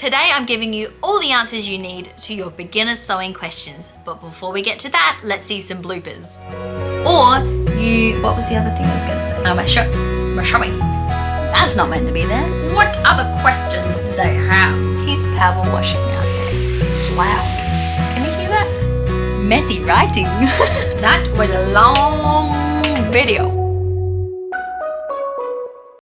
Today I'm giving you all the answers you need to your beginner sewing questions. But before we get to that, let's see some bloopers. What was the other thing I was gonna say? My showing. That's not meant to be there. What other questions do they have? He's power washing out there. It's loud. Can you hear that? Messy writing. That was a long video.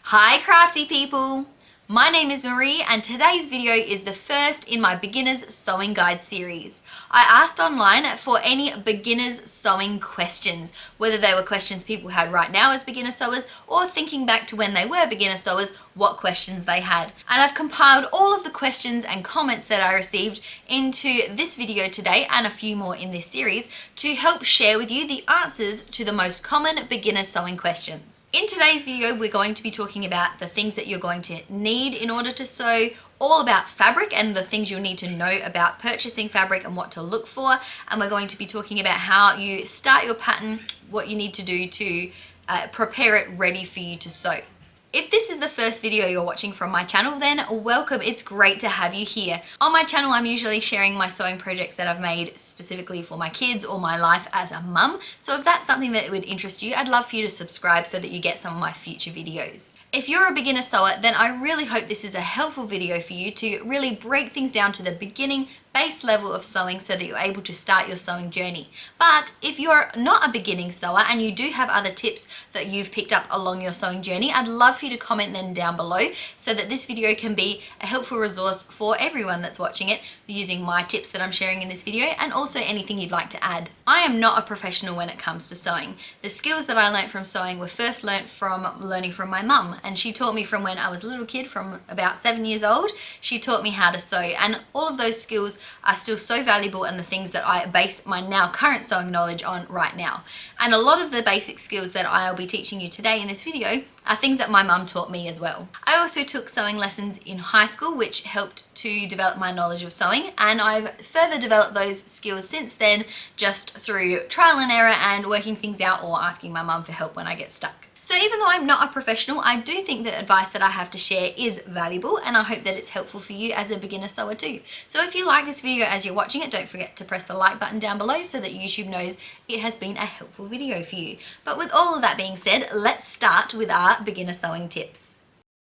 Hi crafty people. My name is Marie and today's video is the first in my beginners sewing guide series. I asked online for any beginners sewing questions, whether they were questions people had right now as beginner sewers or thinking back to when they were beginner sewers, what questions they had. And I've compiled all of the questions and comments that I received into this video today and a few more in this series to help share with you the answers to the most common beginner sewing questions. In today's video, we're going to be talking about the things that you're going to need in order to sew, all about fabric and the things you'll need to know about purchasing fabric and what to look for. And we're going to be talking about how you start your pattern, what you need to do to prepare it ready for you to sew. If this is the first video you're watching from my channel, then welcome. It's great to have you here. On my channel, I'm usually sharing my sewing projects that I've made specifically for my kids or my life as a mum. So if that's something that would interest you, I'd love for you to subscribe so that you get some of my future videos. If you're a beginner sewer, then I really hope this is a helpful video for you to really break things down to the beginning base level of sewing so that you're able to start your sewing journey. But if you're not a beginning sewer and you do have other tips that you've picked up along your sewing journey, I'd love for you to comment them down below so that this video can be a helpful resource for everyone that's watching it using my tips that I'm sharing in this video and also anything you'd like to add. I am not a professional when it comes to sewing. The skills that I learnt from sewing were first learnt from learning from my mum, and she taught me from when I was a little kid, from about 7 years old. She taught me how to sew, and all of those skills are still so valuable and the things that I base my now current sewing knowledge on right now. And a lot of the basic skills that I'll be teaching you today in this video are things that my mum taught me as well. I also took sewing lessons in high school, which helped to develop my knowledge of sewing, and I've further developed those skills since then just through trial and error and working things out or asking my mum for help when I get stuck. So even though I'm not a professional, I do think the advice that I have to share is valuable, and I hope that it's helpful for you as a beginner sewer too. So if you like this video as you're watching it, don't forget to press the like button down below so that YouTube knows it has been a helpful video for you. But with all of that being said, let's start with our beginner sewing tips.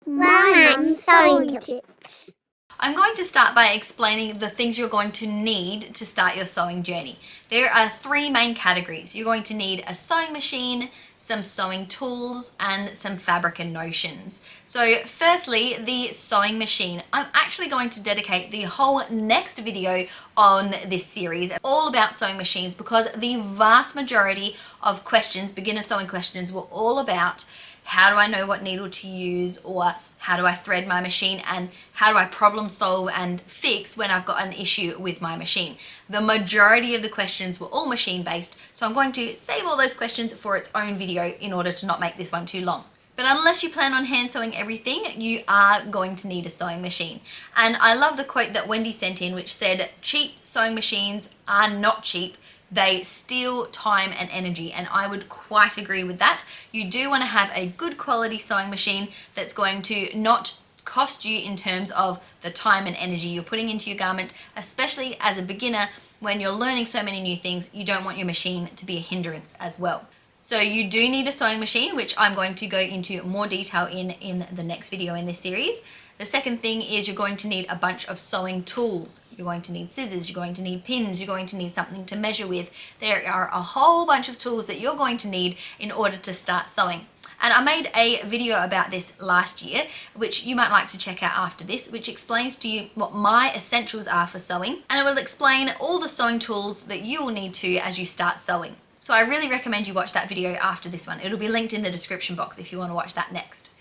Mum sewing tips. I'm going to start by explaining the things you're going to need to start your sewing journey. There are three main categories. You're going to need a sewing machine, some sewing tools, and some fabric and notions. So firstly, the sewing machine. I'm actually going to dedicate the whole next video on this series all about sewing machines because the vast majority of questions, beginner sewing questions, were all about how do I know what needle to use, or how do I thread my machine, and how do I problem solve and fix when I've got an issue with my machine. The majority of the questions were all machine based, so I'm going to save all those questions for its own video in order to not make this one too long. But unless you plan on hand sewing everything, you are going to need a sewing machine. And I love the quote that Wendy sent in, which said, "Cheap sewing machines are not cheap. They steal time and energy," and I would quite agree with that. You do want to have a good quality sewing machine that's going to not cost you in terms of the time and energy you're putting into your garment, especially as a beginner when you're learning so many new things. You don't want your machine to be a hindrance as well. So you do need a sewing machine, which I'm going to go into more detail in the next video in this series. The second thing is you're going to need a bunch of sewing tools. You're going to need scissors, you're going to need pins, you're going to need something to measure with. There are a whole bunch of tools that you're going to need in order to start sewing. And I made a video about this last year, which you might like to check out after this, which explains to you what my essentials are for sewing. And it will explain all the sewing tools that you will need to as you start sewing. So I really recommend you watch that video after this one. It'll be linked in the description box if you want to watch that next.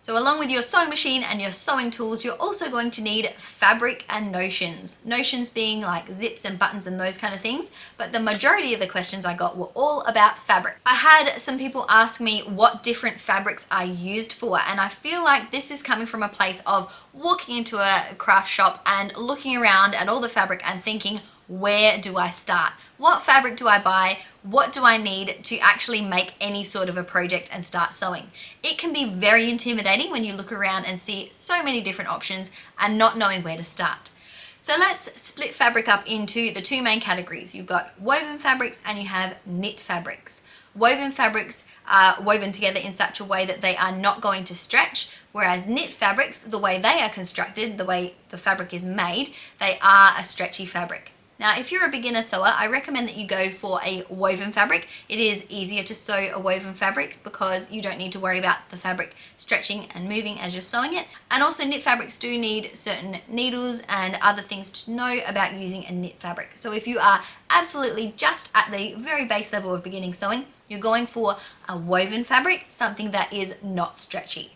So along with your sewing machine and your sewing tools, you're also going to need fabric and notions. Notions being like zips and buttons and those kind of things, but the majority of the questions I got were all about fabric. I had some people ask me what different fabrics I used for, and I feel like this is coming from a place of walking into a craft shop and looking around at all the fabric and thinking, where do I start? What fabric do I buy? what do I need to actually make any sort of a project and start sewing? It can be very intimidating when you look around and see so many different options and not knowing where to start. So let's split fabric up into the two main categories. You've got woven fabrics and you have knit fabrics. Woven fabrics are woven together in such a way that they are not going to stretch, whereas knit fabrics, the way they are constructed, the way the fabric is made, they are a stretchy fabric. Now, if you're a beginner sewer, I recommend that you go for a woven fabric. It is easier to sew a woven fabric because you don't need to worry about the fabric stretching and moving as you're sewing it. And also knit fabrics do need certain needles and other things to know about using a knit fabric. So if you are absolutely just at the very base level of beginning sewing, you're going for a woven fabric, something that is not stretchy.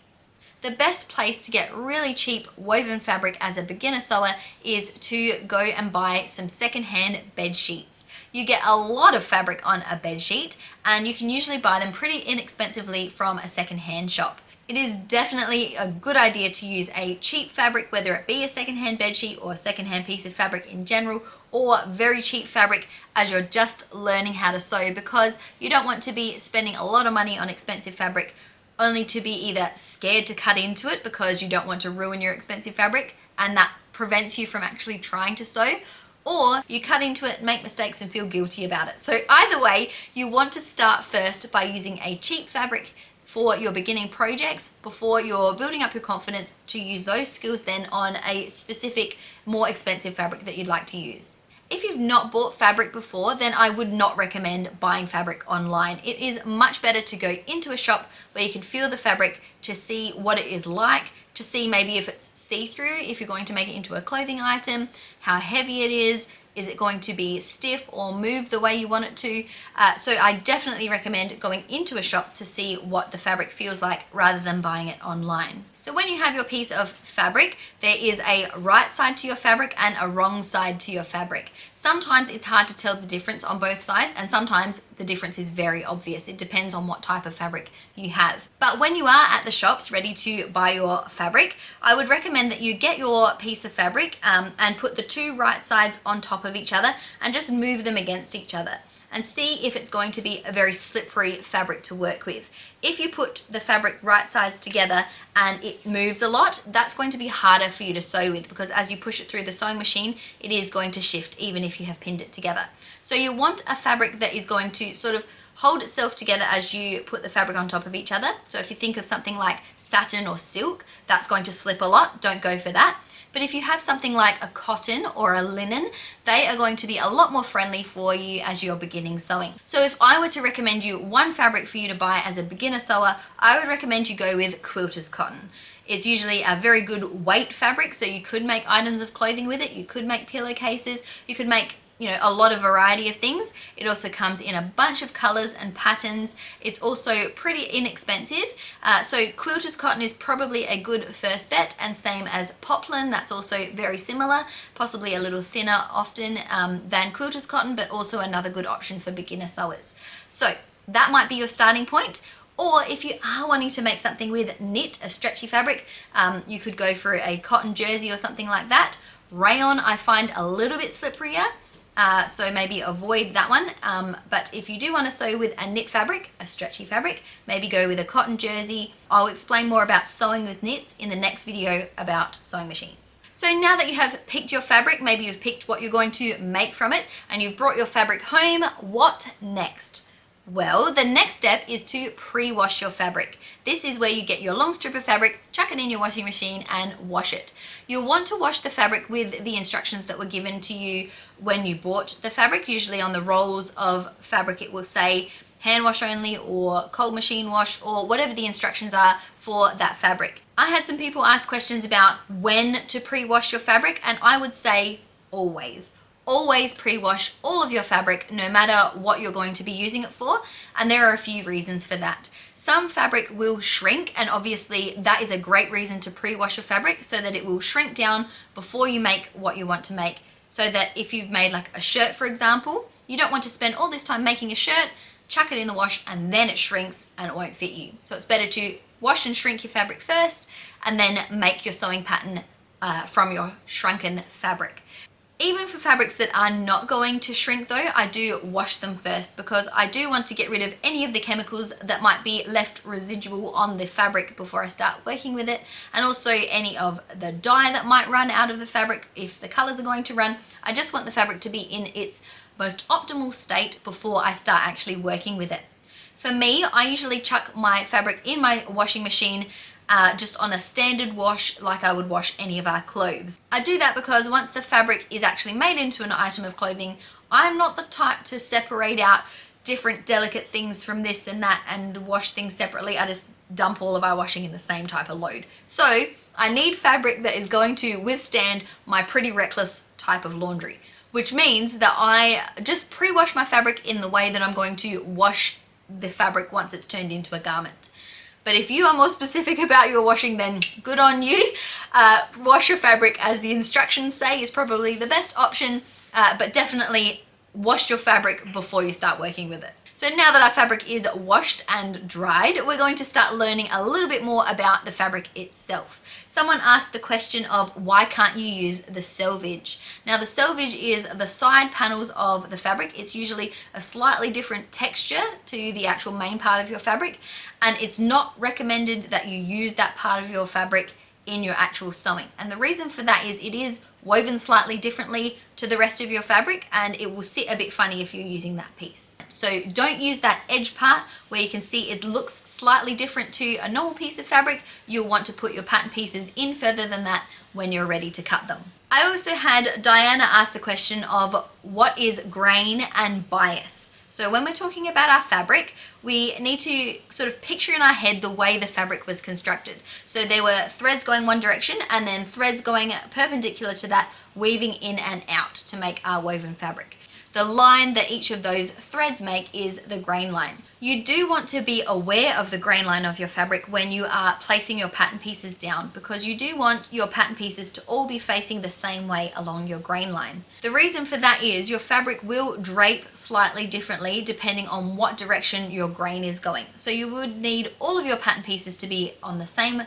The best place to get really cheap woven fabric as a beginner sewer is to go and buy some secondhand bed sheets. You get a lot of fabric on a bed sheet and you can usually buy them pretty inexpensively from a secondhand shop. It is definitely a good idea to use a cheap fabric, whether it be a secondhand bed sheet or a secondhand piece of fabric in general, or very cheap fabric as you're just learning how to sew, because you don't want to be spending a lot of money on expensive fabric only to be either scared to cut into it because you don't want to ruin your expensive fabric and that prevents you from actually trying to sew, or you cut into it, make mistakes and feel guilty about it. So either way, you want to start first by using a cheap fabric for your beginning projects before you're building up your confidence to use those skills then on a specific, more expensive fabric that you'd like to use. If you've not bought fabric before, then I would not recommend buying fabric online. It is much better to go into a shop where you can feel the fabric to see what it is like, to see maybe if it's see-through, if you're going to make it into a clothing item, how heavy it is it going to be stiff or move the way you want it to? So I definitely recommend going into a shop to see what the fabric feels like rather than buying it online. So when you have your piece of fabric, there is a right side to your fabric and a wrong side to your fabric. Sometimes it's hard to tell the difference on both sides, and sometimes the difference is very obvious. It depends on what type of fabric you have. But when you are at the shops ready to buy your fabric, I would recommend that you get your piece of fabric and put the two right sides on top of each other and just move them against each other and see if it's going to be a very slippery fabric to work with. If you put the fabric right sides together and it moves a lot, that's going to be harder for you to sew with, because as you push it through the sewing machine, it is going to shift even if you have pinned it together. So you want a fabric that is going to sort of hold itself together as you put the fabric on top of each other. So if you think of something like satin or silk, that's going to slip a lot. Don't go for that. But if you have something like a cotton or a linen, they are going to be a lot more friendly for you as you're beginning sewing. So if I were to recommend you one fabric for you to buy as a beginner sewer, I would recommend you go with quilter's cotton. It's usually a very good weight fabric, so you could make items of clothing with it. You could make pillowcases. You could make a lot of variety of things. It also comes in a bunch of colors and patterns. It's also pretty inexpensive. So quilter's cotton is probably a good first bet, and same as poplin. That's also very similar, possibly a little thinner often than quilter's cotton, but also another good option for beginner sewers. So that might be your starting point. Or if you are wanting to make something with knit, a stretchy fabric, you could go for a cotton jersey or something like that. Rayon I find a little bit slipperier. So maybe avoid that one. But if you do want to sew with a knit fabric, a stretchy fabric, maybe go with a cotton jersey. I'll explain more about sewing with knits in the next video about sewing machines. So now that you have picked your fabric, maybe you've picked what you're going to make from it, and you've brought your fabric home, what next? Well, the next step is to pre-wash your fabric. This is where you get your long strip of fabric, chuck it in your washing machine and wash it. You'll want to wash the fabric with the instructions that were given to you when you bought the fabric. Usually on the rolls of fabric it will say hand wash only or cold machine wash, or whatever the instructions are for that fabric. I had some people ask questions about when to pre-wash your fabric, and I would say always. Always pre-wash all of your fabric, no matter what you're going to be using it for, and there are a few reasons for that. Some fabric will shrink, and obviously that is a great reason to pre-wash your fabric, so that it will shrink down before you make what you want to make. So that if you've made like a shirt, for example, you don't want to spend all this time making a shirt, chuck it in the wash, and then it shrinks and it won't fit you. So it's better to wash and shrink your fabric first, and then make your sewing pattern from your shrunken fabric. Even for fabrics that are not going to shrink though, I do wash them first because I do want to get rid of any of the chemicals that might be left residual on the fabric before I start working with it, and also any of the dye that might run out of the fabric if the colors are going to run. I just want the fabric to be in its most optimal state before I start actually working with it. For me, I usually chuck my fabric in my washing machine just on a standard wash like I would wash any of our clothes. I do that because once the fabric is actually made into an item of clothing, I'm not the type to separate out different delicate things from this and that and wash things separately. I just dump all of our washing in the same type of load. So I need fabric that is going to withstand my pretty reckless type of laundry, which means that I just pre-wash my fabric in the way that I'm going to wash the fabric once it's turned into a garment. But if you are more specific about your washing, then good on you. Wash your fabric as the instructions say is probably the best option, but definitely wash your fabric before you start working with it. So now that our fabric is washed and dried, we're going to start learning a little bit more about the fabric itself. Someone asked the question of why can't you use the selvage? Now the selvage is the side panels of the fabric. It's usually a slightly different texture to the actual main part of your fabric, and it's not recommended that you use that part of your fabric in your actual sewing. And the reason for that is it is woven slightly differently to the rest of your fabric, and it will sit a bit funny if you're using that piece. So don't use that edge part where you can see it looks slightly different to a normal piece of fabric. You'll want to put your pattern pieces in further than that when you're ready to cut them. I also had Diana ask the question of what is grain and bias. So when we're talking about our fabric, we need to sort of picture in our head the way the fabric was constructed. So there were threads going one direction and then threads going perpendicular to that, weaving in and out to make our woven fabric. The line that each of those threads make is the grain line. You do want to be aware of the grain line of your fabric when you are placing your pattern pieces down, because you do want your pattern pieces to all be facing the same way along your grain line. The reason for that is your fabric will drape slightly differently depending on what direction your grain is going. So you would need all of your pattern pieces to be on the same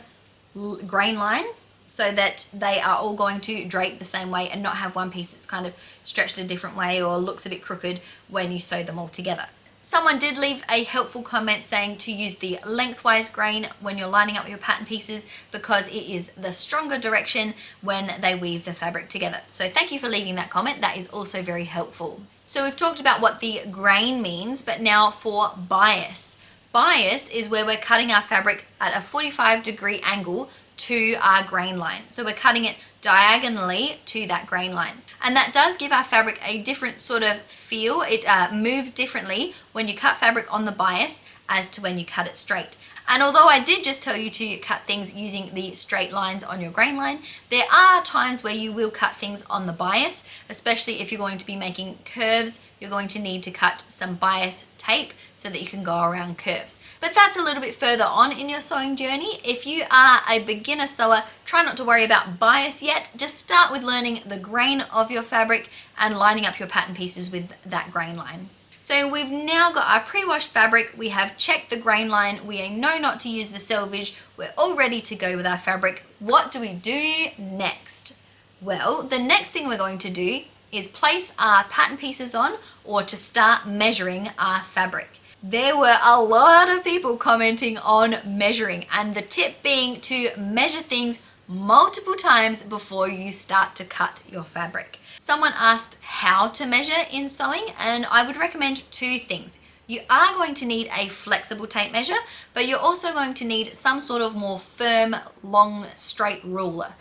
grain line, so that they are all going to drape the same way and not have one piece that's kind of stretched a different way or looks a bit crooked when you sew them all together. Someone did leave a helpful comment saying to use the lengthwise grain when you're lining up your pattern pieces because it is the stronger direction when they weave the fabric together. So thank you for leaving that comment. That is also very helpful. So we've talked about what the grain means, but now for bias. Bias is where we're cutting our fabric at a 45-degree angle to our grain line. So we're cutting it diagonally to that grain line. And that does give our fabric a different sort of feel. It moves differently when you cut fabric on the bias as to when you cut it straight. And although I did just tell you to cut things using the straight lines on your grain line, there are times where you will cut things on the bias, especially if you're going to be making curves. You're going to need to cut some bias tape so that you can go around curves. But that's a little bit further on in your sewing journey. If you are a beginner sewer, try not to worry about bias yet. Just start with learning the grain of your fabric and lining up your pattern pieces with that grain line. So we've now got our pre-washed fabric, we have checked the grain line, we know not to use the selvage, we're all ready to go with our fabric. What do we do next? Well, the next thing we're going to do is place our pattern pieces on, or to start measuring our fabric. There were a lot of people commenting on measuring, and the tip being to measure things multiple times before you start to cut your fabric. Someone asked how to measure in sewing, and I would recommend two things. You are going to need a flexible tape measure, but you're also going to need some sort of more firm, long, straight ruler.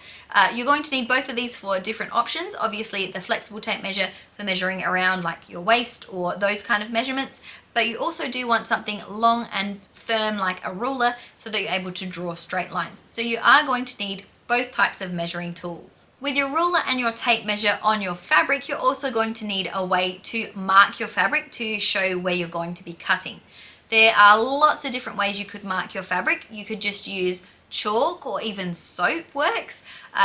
You're going to need both of these for different options. Obviously, the flexible tape measure for measuring around like your waist or those kind of measurements, but you also do want something long and firm like a ruler so that you're able to draw straight lines. So you are going to need both types of measuring tools. With your ruler and your tape measure on your fabric, you're also going to need a way to mark your fabric to show where you're going to be cutting. There are lots of different ways you could mark your fabric. You could just use chalk, or even soap works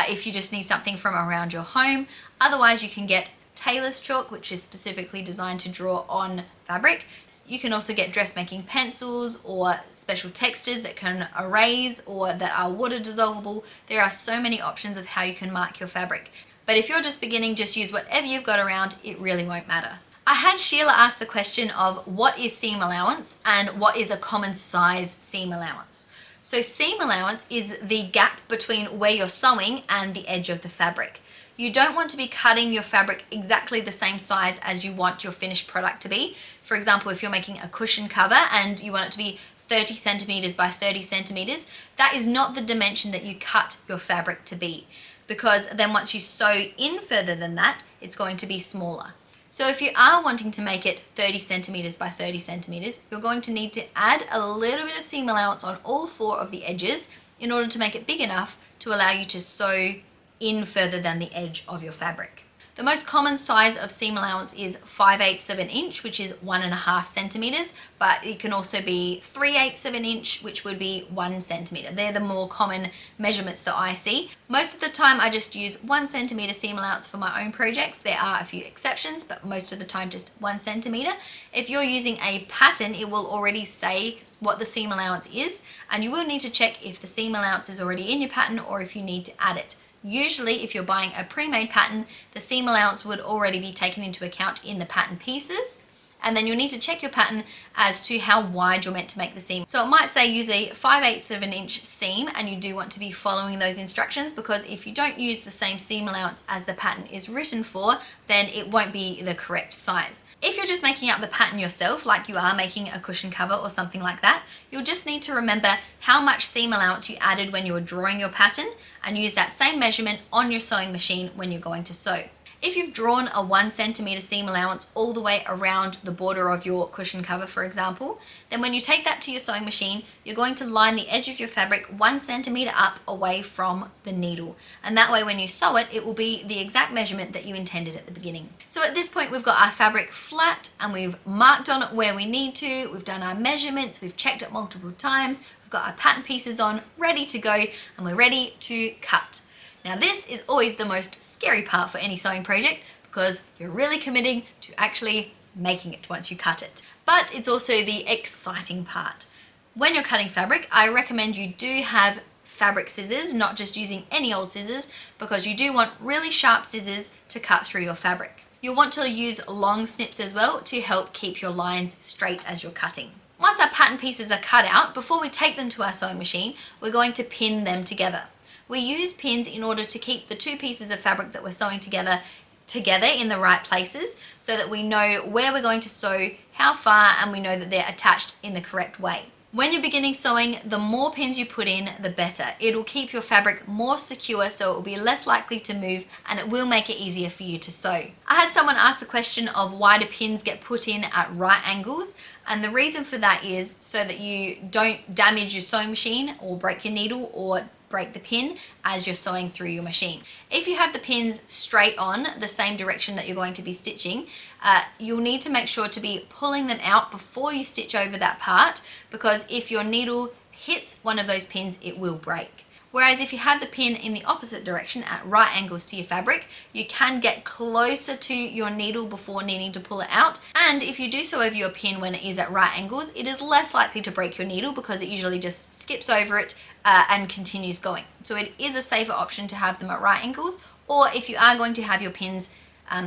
if you just need something from around your home. Otherwise, you can get tailor's chalk, which is specifically designed to draw on fabric. You can also get dressmaking pencils or special textures that can erase or that are water dissolvable. There are so many options of how you can mark your fabric. But if you're just beginning, just use whatever you've got around, it really won't matter. I had Sheila ask the question of what is seam allowance and what is a common size seam allowance. So seam allowance is the gap between where you're sewing and the edge of the fabric. You don't want to be cutting your fabric exactly the same size as you want your finished product to be. For example, if you're making a cushion cover and you want it to be 30 centimeters by 30 centimeters, that is not the dimension that you cut your fabric to be, because then once you sew in further than that, it's going to be smaller. So if you are wanting to make it 30 centimeters by 30 centimeters, you're going to need to add a little bit of seam allowance on all 4 of the edges in order to make it big enough to allow you to sew in further than the edge of your fabric. The most common size of seam allowance is 5/8 of an inch, which is 1.5 centimeters, but it can also be 3/8 of an inch, which would be 1 centimeter. They're the more common measurements that I see. Most of the time I just use 1 centimeter seam allowance for my own projects. There are a few exceptions, but most of the time just 1 centimeter. If you're using a pattern, it will already say what the seam allowance is, and you will need to check if the seam allowance is already in your pattern or if you need to add it. Usually, if you're buying a pre-made pattern, the seam allowance would already be taken into account in the pattern pieces, and then you'll need to check your pattern as to how wide you're meant to make the seam. So it might say use a 5/8 of an inch seam, and you do want to be following those instructions, because if you don't use the same seam allowance as the pattern is written for, then it won't be the correct size. If you're just making up the pattern yourself, like you are making a cushion cover or something like that, you'll just need to remember how much seam allowance you added when you were drawing your pattern and use that same measurement on your sewing machine when you're going to sew. If you've drawn a 1 centimeter seam allowance all the way around the border of your cushion cover, for example, then when you take that to your sewing machine, you're going to line the edge of your fabric 1 centimeter up away from the needle. And that way when you sew it, it will be the exact measurement that you intended at the beginning. So at this point, we've got our fabric flat and we've marked on it where we need to. We've done our measurements, we've checked it multiple times, we've got our pattern pieces on, ready to go, and we're ready to cut. Now this is always the most scary part for any sewing project, because you're really committing to actually making it once you cut it. But it's also the exciting part. When you're cutting fabric, I recommend you do have fabric scissors, not just using any old scissors, because you do want really sharp scissors to cut through your fabric. You'll want to use long snips as well to help keep your lines straight as you're cutting. Once our pattern pieces are cut out, before we take them to our sewing machine, we're going to pin them together. We use pins in order to keep the 2 pieces of fabric that we're sewing together in the right places, so that we know where we're going to sew, how far, and we know that they're attached in the correct way. When you're beginning sewing, the more pins you put in, the better. It'll keep your fabric more secure, so it will be less likely to move, and it will make it easier for you to sew. I had someone ask the question of why do pins get put in at right angles, and the reason for that is so that you don't damage your sewing machine or break your needle or break the pin as you're sewing through your machine. If you have the pins straight on the same direction that you're going to be stitching, you'll need to make sure to be pulling them out before you stitch over that part, because if your needle hits one of those pins, it will break. Whereas if you have the pin in the opposite direction at right angles to your fabric, you can get closer to your needle before needing to pull it out. And if you do sew over your pin when it is at right angles, it is less likely to break your needle, because it usually just skips over it and continues going. So it is a safer option to have them at right angles, or if you are going to have your pins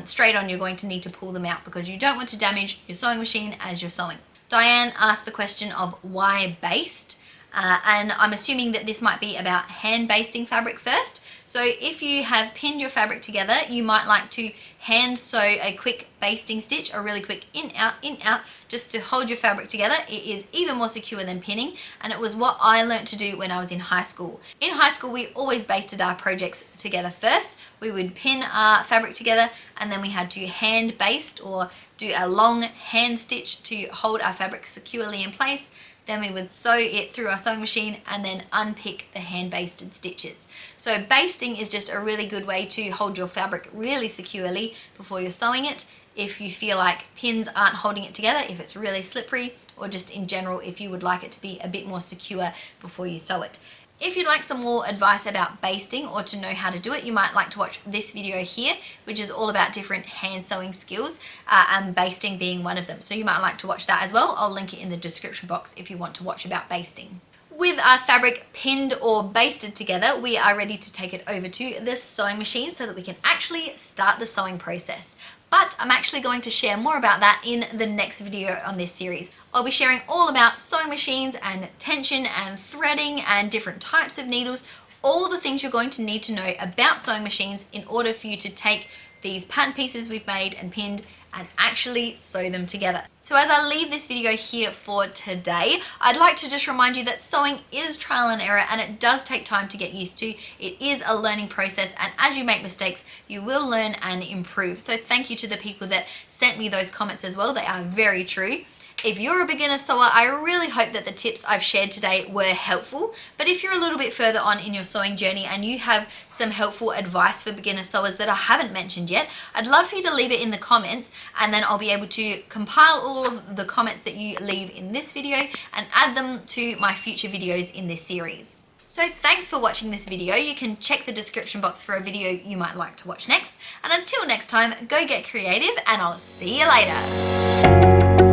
straight on, you're going to need to pull them out, because you don't want to damage your sewing machine as you're sewing. Diane asked the question of why baste, and I'm assuming that this might be about hand basting fabric first. So if you have pinned your fabric together, you might like to hand sew a quick basting stitch, a really quick in, out, just to hold your fabric together. It is even more secure than pinning, and it was what I learned to do when I was in high school. In high school, we always basted our projects together first. We would pin our fabric together, and then we had to hand baste or do a long hand stitch to hold our fabric securely in place. Then we would sew it through our sewing machine and then unpick the hand basted stitches. So basting is just a really good way to hold your fabric really securely before you're sewing it. If you feel like pins aren't holding it together, if it's really slippery, or just in general if you would like it to be a bit more secure before you sew it. If you'd like some more advice about basting or to know how to do it, you might like to watch this video here, which is all about different hand sewing skills, and basting being one of them. So you might like to watch that as well. I'll link it in the description box if you want to watch about basting. With our fabric pinned or basted together, we are ready to take it over to the sewing machine so that we can actually start the sewing process. But I'm actually going to share more about that in the next video on this series. I'll be sharing all about sewing machines and tension and threading and different types of needles, all the things you're going to need to know about sewing machines in order for you to take these pattern pieces we've made and pinned and actually sew them together. So as I leave this video here for today, I'd like to just remind you that sewing is trial and error and it does take time to get used to. It is a learning process, and as you make mistakes, you will learn and improve. So thank you to the people that sent me those comments as well. They are very true. If you're a beginner sewer, I really hope that the tips I've shared today were helpful. But if you're a little bit further on in your sewing journey and you have some helpful advice for beginner sewers that I haven't mentioned yet, I'd love for you to leave it in the comments, and then I'll be able to compile all of the comments that you leave in this video and add them to my future videos in this series. So thanks for watching this video. You can check the description box for a video you might like to watch next. And until next time, go get creative, and I'll see you later.